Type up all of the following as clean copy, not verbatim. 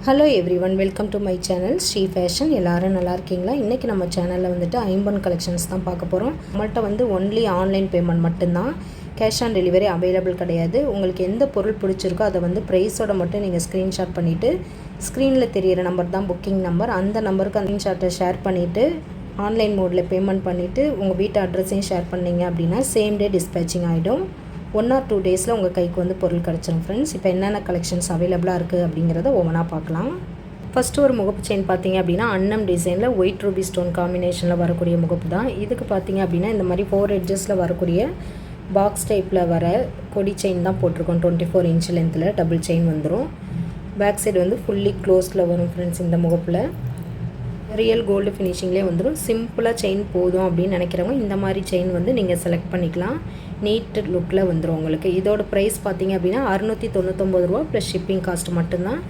Hello everyone, welcome to my channel Shri fashion. எல்லோரும் நல்லா இருக்கீங்களா? இன்றைக்கி நம்ம சேனலில் வந்துட்டு ஐம்பன் கலெக்ஷன்ஸ் தான் பார்க்க போகிறோம். நம்மள்கிட்ட வந்து ஒன்லி ஆன்லைன் பேமெண்ட் மட்டும்தான், கேஷ் ஆன் டெலிவரி அவைலபிள் கிடையாது. உங்களுக்கு எந்த பொருள் பிடிச்சிருக்கோ அதை வந்து ப்ரைஸோட மட்டும் நீங்கள் ஸ்க்ரீன்ஷாட் பண்ணிவிட்டு, ஸ்க்ரீனில் தெரியிற நம்பர் தான் புக்கிங் நம்பர், அந்த நம்பருக்கு ஸ்க்ரீன்ஷாட்டை ஷேர் பண்ணிவிட்டு ஆன்லைன் மோடில் பேமெண்ட் பண்ணிவிட்டு உங்கள் வீட்டு அட்ரஸையும் ஷேர் பண்ணிங்க அப்படின்னா சேம் டே டிஸ்பேச்சிங் ஆகிடும். 1 or 2 டேஸில் உங்கள் கைக்கு வந்து பொருள் கிடச்சிரும் ஃப்ரெண்ட்ஸ். இப்போ என்னென்ன கலெக்ஷன்ஸ் அவைலபிளாக இருக்குது அப்படிங்கிறத ஒவ்வொன்றா பார்க்கலாம். ஃபஸ்ட்டு ஒரு முகப்பு செயின் பார்த்தீங்க அப்படின்னா அன்னம் டிசைனில் ஒயிட் ரூபி ஸ்டோன் காம்பினேஷனில் வரக்கூடிய முகப்பு தான். இதுக்கு பார்த்தீங்க அப்படின்னா இந்த மாதிரி 4 எட்ஜஸில் வரக்கூடிய பாக்ஸ் டைப்பில் வர கொடி செயின் தான் போட்டிருக்கோம். 24 இன்ச் லென்த்தில் டபுள் செயின் வந்துடும். பேக் சைடு வந்து ஃபுல்லி க்ளோஸில் வரும் ஃப்ரெண்ட்ஸ். இந்த முகப்பில் ரியல் கோல்டு ஃபினிஷிங்லேயே வந்துடும். சிம்பிளாக செயின் போதும் அப்படின்னு நினைக்கிறவங்க இந்த மாதிரி செயின் வந்து நீங்கள் செலக்ட் பண்ணிக்கலாம். நீட் லுக்கில் வந்துடும் உங்களுக்கு. இதோட ப்ரைஸ் பார்த்தீங்க அப்படின்னா 699 ரூபா ப்ளஸ் ஷிப்பிங் காஸ்ட் மட்டும்தான்.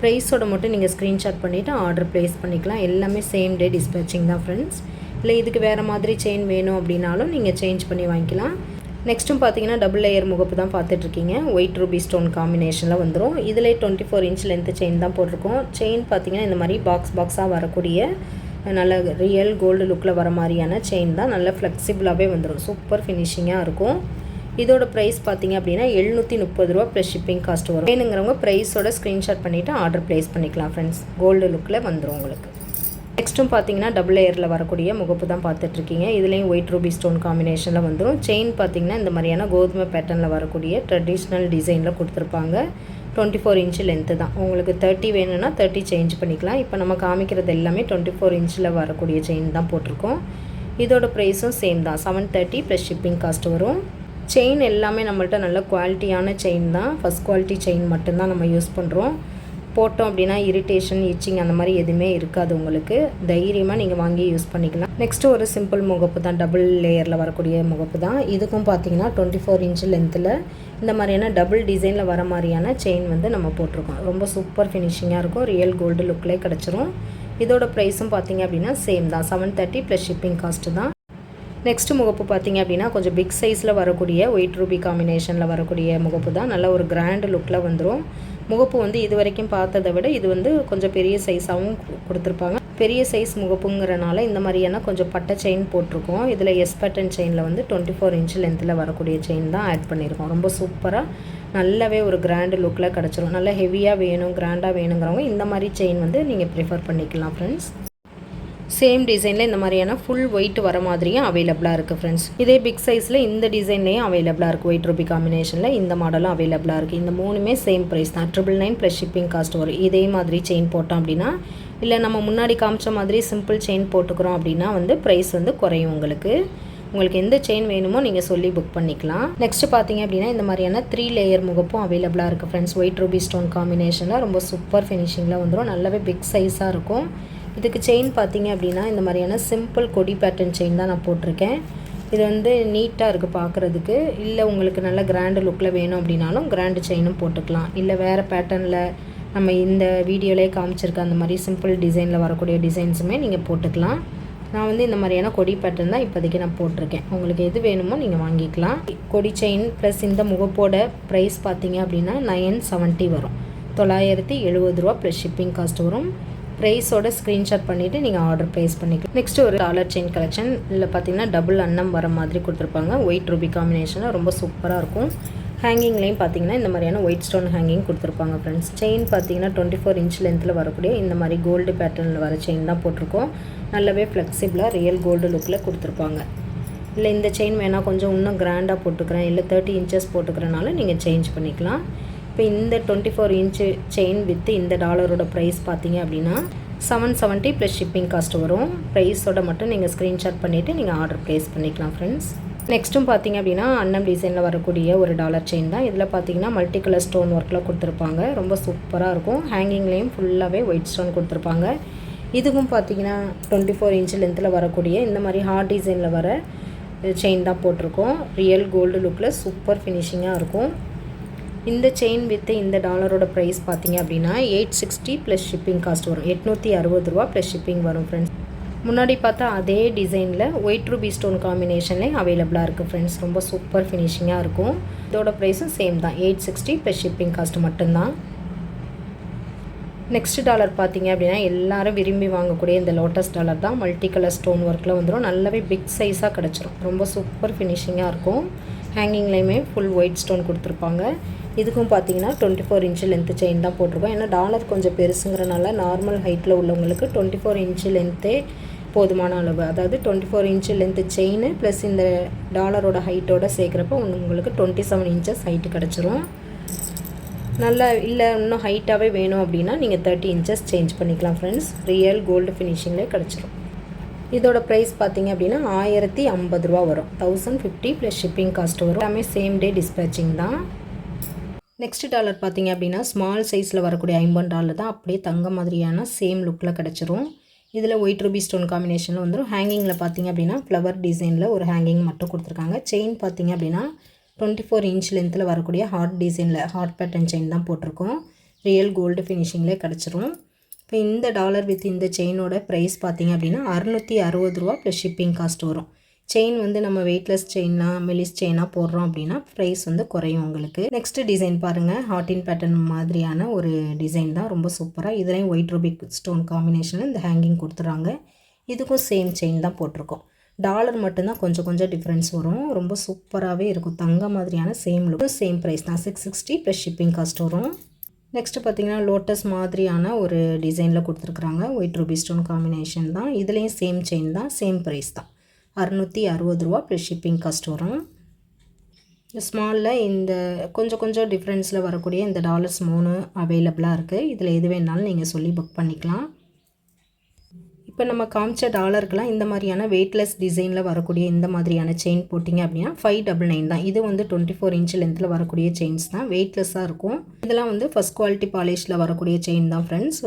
ப்ரைஸோட மட்டும் நீங்கள் ஸ்க்ரீன்ஷாட் பண்ணிவிட்டு ஆர்டர் ப்ளேஸ் பண்ணிக்கலாம். எல்லாமே சேம் டே டிஸ்பேச்சிங் தான் ஃப்ரெண்ட்ஸ். இல்லை இதுக்கு வேறு மாதிரி செயின் வேணும் அப்படின்னாலும் நீங்கள் சேஞ்ச் பண்ணி வாங்கிக்கலாம். நெக்ஸ்ட்டும் பார்த்தீங்கன்னா டபுள் லேயர் முகப்பு தான் பார்த்துட்ருக்கீங்க. ஒயிட் ரூபி ஸ்டோன் காம்பினேஷனில் வந்துடும். இதில் 24 இன்ச் லென்த்து செயின் தான் போட்டிருக்கோம். செயின் பார்த்தீங்கன்னா இந்த மாதிரி பாக்ஸாக வரக்கூடிய நல்ல ரியல் கோல்டு லுக்கில் வர மாதிரியான செயின் தான். நல்ல ஃப்ளெக்சிபிளாகவே வந்துடும். சூப்பர் ஃபினிஷிங்காக இருக்கும். இதோட ப்ரைஸ் பார்த்தீங்க அப்படின்னா 730 ரூபா ப்ளஸ் ஷிப்பிங் காஸ்ட் வரும். வேணுங்கிறவங்க ப்ரைஸோட ஸ்க்ரீன்ஷாட் பண்ணிவிட்டு ஆர்டர் ப்ளேஸ் பண்ணிக்கலாம் ஃப்ரெண்ட்ஸ். கோல்டு லுக்கில் வந்துடும் உங்களுக்கு. நெக்ஸ்ட்டும் பார்த்தீங்கன்னா டபுள் லேயரில் வரக்கூடிய முகப்பு தான் பார்த்துட்ருக்கீங்க. இதுலேயும் ஒயிட் ரூபி ஸ்டோன் காம்பினேஷனில் வந்துடும். செயின் பார்த்தீங்கன்னா இந்த மாதிரியான கோதுமை பேட்டர்னில் வரக்கூடிய ட்ரெடிஷ்னல் டிசைனில் கொடுத்துருப்பாங்க. 24 இன்ச் லென்த்து தான். உங்களுக்கு 30 வேணும்னா 30 சேஞ்ச் பண்ணிக்கலாம். இப்போ நம்ம காமிக்கிறது எல்லாமே 24 இன்ச்சில் வரக்கூடிய செயின் தான் போட்டிருக்கோம். இதோட ப்ரைஸும் சேம் தான், 730 ப்ளஸ் ஷிப்பிங் காஸ்ட் வரும். செயின் எல்லாமே நம்மள்ட்ட நல்ல குவாலிட்டியான செயின் தான். ஃபஸ்ட் குவாலிட்டி செயின் மட்டும்தான் நம்ம யூஸ் பண்ணுறோம். போட்டோம் அப்படின்னா இரிட்டேஷன், இச்சிங் அந்த மாதிரி எதுவுமே இருக்காது உங்களுக்கு. தைரியமாக நீங்கள் வாங்கி யூஸ் பண்ணிக்கலாம். நெக்ஸ்ட்டு ஒரு சிம்பிள் முகப்பு தான், டபுள் லேயரில் வரக்கூடிய முகப்பு தான். இதுக்கும் பார்த்தீங்கன்னா 24 இன்ச் லென்த்தில் இந்த மாதிரியான டபுள் டிசைனில் வர மாதிரியான செயின் வந்து நம்ம போட்டிருக்கோம். ரொம்ப சூப்பர் ஃபினிஷிங்காக இருக்கும். ரியல் கோல்டு லுக்லேயே கிடச்சிரும். இதோட ப்ரைஸும் பார்த்தீங்க அப்படின்னா சேம் தான், 730 ப்ளஸ் ஷிப்பிங் காஸ்ட்டு தான். நெக்ஸ்ட் முகப்பு பார்த்தீங்க அப்படின்னா கொஞ்சம் பிக் சைஸில் வரக்கூடிய ஒயிட் ரூபி காம்பினேஷனில் வரக்கூடிய முகப்பு தான். நல்ல ஒரு கிராண்ட் லுக்கில் வந்துடும். முகப்பு வந்து இது வரைக்கும் பார்த்ததை விட இது வந்து கொஞ்சம் பெரிய சைஸாகவும் கொடுத்துருப்பாங்க. பெரிய சைஸ் முகப்புங்கிறனால இந்த மாதிரியான கொஞ்சம் பட்டை செயின் போட்டிருக்கோம். இதில் எஸ் பேட்டர்ன் செயினில் வந்து 24 இன்ச் லென்த்தில் வரக்கூடிய செயின் தான் ஆட் பண்ணியிருக்கோம். ரொம்ப சூப்பராக நல்லாவே ஒரு கிராண்டு லுக்கில் கிடச்சிரும். நல்லா ஹெவியாக வேணும், கிராண்டாக வேணுங்கிறவங்க இந்த மாதிரி செயின் வந்து நீங்கள் ப்ரிஃபர் பண்ணிக்கலாம் ஃப்ரெண்ட்ஸ். சேம் டிசைனில் இந்த மாதிரியான ஃபுல் ஒயிட் வர மாதிரியும் அவைலபிளாக இருக்குது ஃப்ரெண்ட்ஸ். இதே பிக் சைஸில் இந்த டிசைன்லேயும் அவைலபிளாக இருக்குது. ஒயிட் ரூபி காம்பினேஷனில் இந்த மாடலும் அவைலபிளாக இருக்குது. இந்த மூணுமே சேம் ப்ரைஸ் தான், 999 ப்ளஸ் ஷிப்பிங் காஸ்ட் வரும். இதே மாதிரி செயின் போட்டோம் அப்படின்னா, இல்லை நம்ம முன்னாடி காமிச்ச மாதிரி சிம்பிள் செயின் போட்டுக்கிறோம் அப்படின்னா வந்து ப்ரைஸ் வந்து குறையும் உங்களுக்கு. உங்களுக்கு எந்த செயின் வேணுமோ நீங்கள் சொல்லி புக் பண்ணிக்கலாம். நெக்ஸ்ட் பார்த்தீங்க அப்படின்னா இந்த மாதிரியான 3 லேயர் முகப்பும் அவைலபிளாக இருக்குது ஃப்ரெண்ட்ஸ். ஒயிட் ரூபி ஸ்டோன் காம்பினேஷனில் ரொம்ப சூப்பர் ஃபினிஷிங்கில் வந்துடும். நல்லாவே பிக் சைஸாக இருக்கும். இதுக்கு செயின் பார்த்தீங்க அப்படின்னா இந்த மாதிரியான சிம்பிள் கொடி பேட்டர்ன் செயின் தான் நான் போட்டிருக்கேன். இது வந்து நீட்டாக இருக்குது பார்க்குறதுக்கு. இல்லை உங்களுக்கு நல்ல கிராண்டு லுக்கில் வேணும் அப்படின்னாலும் கிராண்டு செயினும் போட்டுக்கலாம். இல்லை வேறு பேட்டர்னில் நம்ம இந்த வீடியோலேயே காமிச்சிருக்க அந்த மாதிரி சிம்பிள் டிசைனில் வரக்கூடிய டிசைன்ஸுமே நீங்கள் போட்டுக்கலாம். நான் வந்து இந்த மாதிரியான கொடி பேட்டர்ன் தான் இப்போதைக்கு நான் போட்டிருக்கேன். உங்களுக்கு எது வேணுமோ நீங்கள் வாங்கிக்கலாம். கொடி செயின் ப்ளஸ் இந்த முகப்போட ப்ரைஸ் பார்த்தீங்க அப்படின்னா 970 வரும். 970 ரூபா ப்ளஸ் ஷிப்பிங் காஸ்ட் வரும். ப்ரைஸோட ஸ்க்ரீன்ஷாட் பண்ணிவிட்டு நீங்கள் ஆர்டர் ப்ளேஸ் பண்ணிக்கலாம். நெக்ஸ்ட்டு ஒரு டாலர் செயின் கலெக்ஷன். இதில் பார்த்தீங்கன்னா டபுள் அன்னம் வர மாதிரி கொடுத்துருப்பாங்க. ஒயிட் ரூபி காம்பினேஷனாக ரொம்ப சூப்பராக இருக்கும். ஹேங்கிங்லேயும் பார்த்தீங்கன்னா இந்த மாதிரியான ஒயிட் ஸ்டோன் ஹேங்கிங் கொடுத்துருப்பாங்க ஃப்ரெண்ட்ஸ். செயின் பார்த்தீங்கன்னா 24 இன்ச் லென்த்தில் வரக்கூடிய இந்த மாதிரி கோல்டு பேட்டர்னில் வர செயின் தான் போட்டிருக்கோம். நல்லாவே ஃப்ளெக்சிபிளாக ரியல் கோல்டு லுக்கில் கொடுத்துருப்பாங்க. இல்லை இந்த செயின் வேணால் கொஞ்சம் இன்னும் கிராண்டாக போட்டுக்கிறேன், இல்லை 30 இன்ச்சஸ் போட்டுக்கிறனால நீங்கள் சேஞ்ச் பண்ணிக்கலாம். இப்போ இந்த 24 இன்ச்சு செயின் வித் இந்த டாலரோட ப்ரைஸ் பார்த்தீங்க அப்படின்னா 770 ப்ளஸ் ஷிப்பிங் காஸ்ட் வரும். ப்ரைஸோட மட்டும் நீங்கள் ஸ்க்ரீன்ஷாட் பண்ணிவிட்டு நீங்கள் ஆர்டர் ப்ளேஸ் பண்ணிக்கலாம் ஃப்ரெண்ட்ஸ். நெக்ஸ்ட்டும் பார்த்தீங்க அப்படின்னா அன்னம் டிசைனில் வரக்கூடிய ஒரு டாலர் செயின் தான். இதில் பார்த்தீங்கன்னா மல்டி கலர் ஸ்டோன் ஒர்க்கில் கொடுத்துருப்பாங்க. ரொம்ப சூப்பராக இருக்கும். ஹேங்கிங்லேயும் ஃபுல்லாகவே ஒயிட் ஸ்டோன் கொடுத்துருப்பாங்க. இதுக்கும் பார்த்தீங்கன்னா 24 இன்ச் லென்த்தில் வரக்கூடிய இந்த மாதிரி ஹார்ட் டிசைனில் வர செயின் தான் போட்டிருக்கோம். ரியல் கோல்டு லுக்கில் சூப்பர் ஃபினிஷிங்காக இருக்கும். இந்த செயின் வித் இந்த டாலரோட ப்ரைஸ் பார்த்தீங்க அப்படின்னா 860 ப்ளஸ் ஷிப்பிங் காஸ்ட் வரும். 860 ரூபா ப்ளஸ் ஷிப்பிங் வரும் ஃப்ரெண்ட்ஸ். முன்னாடி பார்த்தா அதே டிசைனில் ஒயிட் ரூபி ஸ்டோன் காம்பினேஷன்லேயும் அவைலபிளாக இருக்குது ஃப்ரெண்ட்ஸ். ரொம்ப சூப்பர் ஃபினிஷிங்காக இருக்கும். இதோட ப்ரைஸும் சேம் தான், 860 ப்ளஸ் ஷிப்பிங் காஸ்ட் மட்டும்தான். நெக்ஸ்ட் டாலர் பார்த்தீங்க அப்படின்னா எல்லாரும் விரும்பி வாங்கக்கூடிய இந்த லோட்டஸ் டாலர் தான். மல்டி கலர் ஸ்டோன் ஒர்க்கில் வந்துடும். நல்லாவே பிக் சைஸாக கிடச்சிரும். ரொம்ப சூப்பர் ஃபினிஷிங்காக இருக்கும். ஹேங்கிங்லேயுமே ஃபுல் ஒயிட் ஸ்டோன் கொடுத்துருப்பாங்க. இதுக்கும் பார்த்தீங்கன்னா 24 இன்ச்சு லென்த்து செயின் தான் போட்டிருக்கோம். ஏன்னா டாலர் கொஞ்சம் பெருசுங்கிறனால நார்மல் ஹைட்டில் உள்ளவங்களுக்கு 24 இன்ச்சு லென்த்தே போதுமான அளவு. அதாவது 24 இன்ச்சு லென்த்து செயின் ப்ளஸ் இந்த டாலரோட ஹைட்டோட சேர்க்குறப்போ உங்களுக்கு 27 இன்ச்சஸ் ஹைட்டு கிடச்சிரும். நல்லா இல்லை இன்னும் ஹைட்டாகவே வேணும் அப்படின்னா நீங்கள் 30 இன்ச்சஸ் சேஞ்ச் பண்ணிக்கலாம் ஃப்ரெண்ட்ஸ். ரியல் கோல்டு ஃபினிஷிங்லேயே கிடச்சிரும். இதோட ப்ரைஸ் பார்த்தீங்க அப்படின்னா 1050 ரூபா வரும். 1050 ப்ளஸ் ஷிப்பிங் காஸ்ட் வரும். எல்லாமே சேம் டே டிஸ்பேச்சிங் தான். நெக்ஸ்ட் டாலர் பார்த்தீங்க அப்படின்னா ஸ்மால் சைஸில் வரக்கூடிய 50 டாலர் தான். அப்படியே தங்க மாதிரியான சேம் லுக்கில் கிடச்சிரும். இதில் ஒயிட் ரூபி ஸ்டோன் காம்பினேஷனில் வந்துடும். ஹேங்கிங்கில் பார்த்தீங்க அப்படின்னா ஃப்ளவர் டிசைனில் ஒரு ஹேங்கிங் மட்டும் கொடுத்துருக்காங்க. செயின் பார்த்தீங்க அப்படின்னா 24 இன்ச் லென்த்தில் வரக்கூடிய ஹார்ட் டிசைனில் ஹார்ட் பேட்டர்ன் செயின் தான் போட்டிருக்கோம். ரியல் கோல்டு ஃபினிஷிங்லேயே கிடச்சிரும். இப்போ இந்த டாலர் வித் இந்த செயினோட ப்ரைஸ் பார்த்தீங்க அப்படின்னா 660 ரூபா ப்ளஸ் ஷிப்பிங் காஸ்ட் வரும். செயின் வந்து நம்ம வெயிட்லெஸ் செயினாக மெலிஸ் செயினாக போடுறோம் அப்படின்னா ப்ரைஸ் வந்து குறையும் உங்களுக்கு. நெக்ஸ்ட்டு டிசைன் பாருங்கள். ஹார்டின் பேட்டர்ன் மாதிரியான ஒரு டிசைன் தான். ரொம்ப சூப்பராக. இதுலேயும் ஒயிட் ரூபி ஸ்டோன் காம்பினேஷனில் இந்த ஹேங்கிங் கொடுத்துறாங்க. இதுக்கும் சேம் செயின் தான் போட்டிருக்கோம். டாலர் மட்டும்தான் கொஞ்சம் கொஞ்சம் டிஃப்ரென்ஸ் வரும். ரொம்ப சூப்பராகவே இருக்கும். தங்க மாதிரியான சேம் லுக் சேம் ப்ரைஸ் தான். 660 ப்ளஸ் ஷிப்பிங் காஸ்ட் வரும். நெக்ஸ்ட்டு பார்த்திங்கன்னா லோட்டஸ் மாதிரியான ஒரு டிசைனில் கொடுத்துருக்குறாங்க. ஒயிட் ரூபி ஸ்டோன் காம்பினேஷன் தான். இதுலேயும் சேம் செயின் தான். சேம் ப்ரைஸ் தான். 660 ரூபா ப்ளஸ் ஷிப்பிங் காஸ்ட் வரும். இந்த ஸ்மாலில் இந்த கொஞ்சம் கொஞ்சம் டிஃப்ரென்ஸில் வரக்கூடிய இந்த டாலர்ஸ் 3 அவைலபிளாக இருக்குது. இதில் எது வேணாலும் நீங்கள் சொல்லி புக் பண்ணிக்கலாம். இப்போ நம்ம காமிச்ச டாலருக்கெலாம் இந்த மாதிரியான வெயிட்லெஸ் டிசைனில் வரக்கூடிய இந்த மாதிரியான செயின் போட்டிங்க அப்படின்னா 599 தான். இது வந்து 24 இன்ச் லென்த்தில் வரக்கூடிய செயின்ஸ் தான். வெயிட்லெஸ்ஸாக இருக்கும். இதெல்லாம் வந்து ஃபஸ்ட் குவாலிட்டி பாலிஷில் வரக்கூடிய செயின் தான் ஃப்ரெண்ட்ஸ்.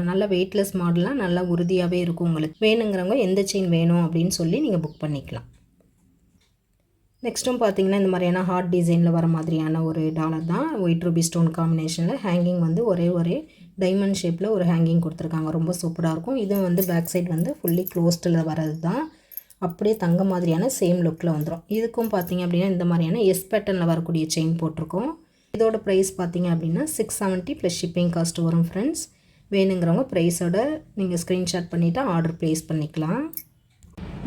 நல்ல வெயிட்லெஸ் மாடலாக நல்லா உறுதியாகவே இருக்கும். உங்களுக்கு வேணுங்கிறவங்க எந்த செயின் வேணும் அப்படின்னு சொல்லி நீங்கள் புக் பண்ணிக்கலாம். நெக்ஸ்ட்டும் பார்த்தீங்கன்னா இந்த மாதிரியான ஹார்ட் டிசைனில் வர மாதிரியான ஒரு டாலர் தான். ஒயிட் ரூபி ஸ்டோன் காம்பினேஷனில் ஹேங்கிங் வந்து ஒரே டைமண்ட் ஷேப்பில் ஒரு ஹேங்கிங் கொடுத்துருக்காங்க. ரொம்ப சூப்பராக இருக்கும். இதுவும் வந்து பேக் சைடு வந்து ஃபுல்லி க்ளோஸ்டில் வர்றது தான். அப்படியே தங்க மாதிரியான சேம் லுக்கில் வந்துடும். இதுக்கும் பார்த்தீங்க அப்படின்னா இந்த மாதிரியான எஸ் பேட்டர்னில் வரக்கூடிய செயின் போட்டிருக்கோம். இதோட ப்ரைஸ் பார்த்தீங்க அப்படின்னா 670 ப்ளஸ் ஷிப்பிங் காஸ்ட் வரும் ஃப்ரெண்ட்ஸ். வேணுங்கிறவங்க ப்ரைஸோட நீங்கள் ஸ்க்ரீன்ஷாட் பண்ணிவிட்டு ஆர்டர் ப்ளேஸ் பண்ணிக்கலாம்.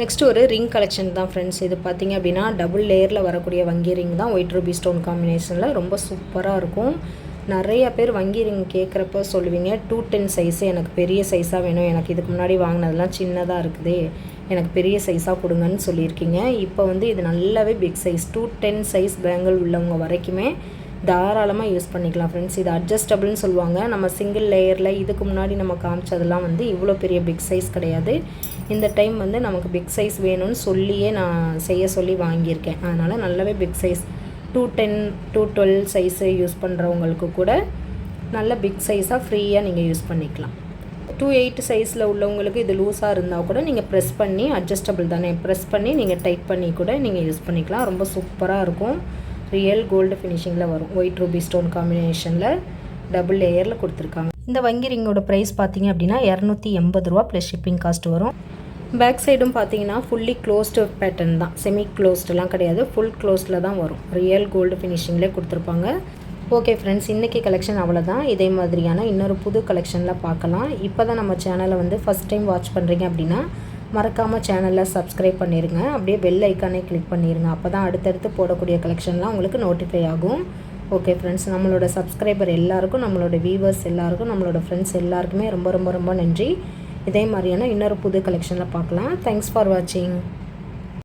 நெக்ஸ்ட் ஒரு ரிங் கலெக்ஷன் தான் ஃப்ரெண்ட்ஸ். இது பார்த்தீங்க அப்படின்னா டபுள் லேயரில் வரக்கூடிய வங்கி ரிங் தான். ஒயிட் ரூபி ஸ்டோன் காம்பினேஷனில் ரொம்ப சூப்பராக இருக்கும். நிறைய பேர் வங்கி ரிங் கேட்குறப்ப சொல்லுவீங்க 210 சைஸு எனக்கு பெரிய சைஸாக வேணும், எனக்கு இதுக்கு முன்னாடி வாங்கினதெல்லாம் சின்னதாக இருக்குது, எனக்கு பெரிய சைஸாக கொடுங்கன்னு சொல்லியிருக்கீங்க. இப்போ வந்து இது நல்லாவே பிக் சைஸ் 210 சைஸ் பேங்கிள் உள்ளவங்க வரைக்குமே தாராளமாக யூஸ் பண்ணிக்கலாம் ஃப்ரெண்ட்ஸ். இது அட்ஜஸ்டபிள்னு சொல்லுவாங்க. நம்ம சிங்கிள் லேயரில் இதுக்கு முன்னாடி நம்ம காமிச்சதெல்லாம் வந்து இவ்வளோ பெரிய பிக் சைஸ் கிடையாது. இந்த டைம் வந்து நமக்கு பிக் சைஸ் வேணும்னு சொல்லியே நான் செய்ய சொல்லி வாங்கியிருக்கேன். அதனால் நல்லாவே பிக் சைஸ் 210 212 சைஸு யூஸ் பண்ணுறவங்களுக்கு கூட நல்ல பிக் சைஸாக ஃப்ரீயாக நீங்கள் யூஸ் பண்ணிக்கலாம். 28 சைஸில் உள்ளவங்களுக்கு இது லூஸாக இருந்தால் கூட நீங்கள் ப்ரெஸ் பண்ணி அட்ஜஸ்டபிள் தானே, ப்ரெஸ் பண்ணி நீங்கள் டைட் பண்ணி கூட நீங்கள் யூஸ் பண்ணிக்கலாம். ரொம்ப சூப்பராக இருக்கும். ரியல் கோல்டு ஃபினிஷிங்கில் வரும். ஒயிட் ரூபி ஸ்டோன் காம்பினேஷனில் டபுள் லேயரில் கொடுத்துருக்காங்க. இந்த வங்கி ரிங்கோட ப்ரைஸ் பார்த்தீங்க அப்படின்னா 280 ரூபா ப்ளஸ் ஷிப்பிங் காஸ்ட் வரும். பேக் சைடும் பார்த்தீங்கன்னா ஃபுல்லி க்ளோஸ்டு பேட்டர்ன் தான். செமி க்ளோஸ்டெலாம் கிடையாது, ஃபுல் க்ளோஸ்டில் தான் வரும். ரியல் கோல்டு ஃபினிஷிங்லேயே கொடுத்துருப்பாங்க. ஓகே ஃப்ரெண்ட்ஸ், இன்றைக்கி கலெக்ஷன் அவ்வளோதான். இதே மாதிரியான இன்னொரு புது கலெக்ஷனில் பார்க்கலாம். இப்போ தான் நம்ம சேனலை வந்து ஃபஸ்ட் டைம் வாட்ச் பண்ணுறீங்க அப்படின்னா மறக்காமல் சேனலில் சப்ஸ்கிரைப் பண்ணிடுங்க. அப்படியே பெல் ஐக்கானே கிளிக் பண்ணிடுங்க. அப்போ தான் அடுத்தடுத்து போடக்கூடிய கலெக்ஷன்லாம் உங்களுக்கு நோட்டிஃபை ஆகும். ஓகே ஃப்ரெண்ட்ஸ், நம்மளோட சப்ஸ்கிரைபர் எல்லாருக்கும், நம்மளோட வியூவர்ஸ் எல்லாருக்கும், நம்மளோட ஃப்ரெண்ட்ஸ் எல்லாருக்குமே ரொம்ப ரொம்ப ரொம்ப நன்றி. இதே மாதிரியான இன்னொரு புது கலெக்ஷனில் பார்க்கலாம். தேங்க்ஸ் ஃபார் வாட்சிங்.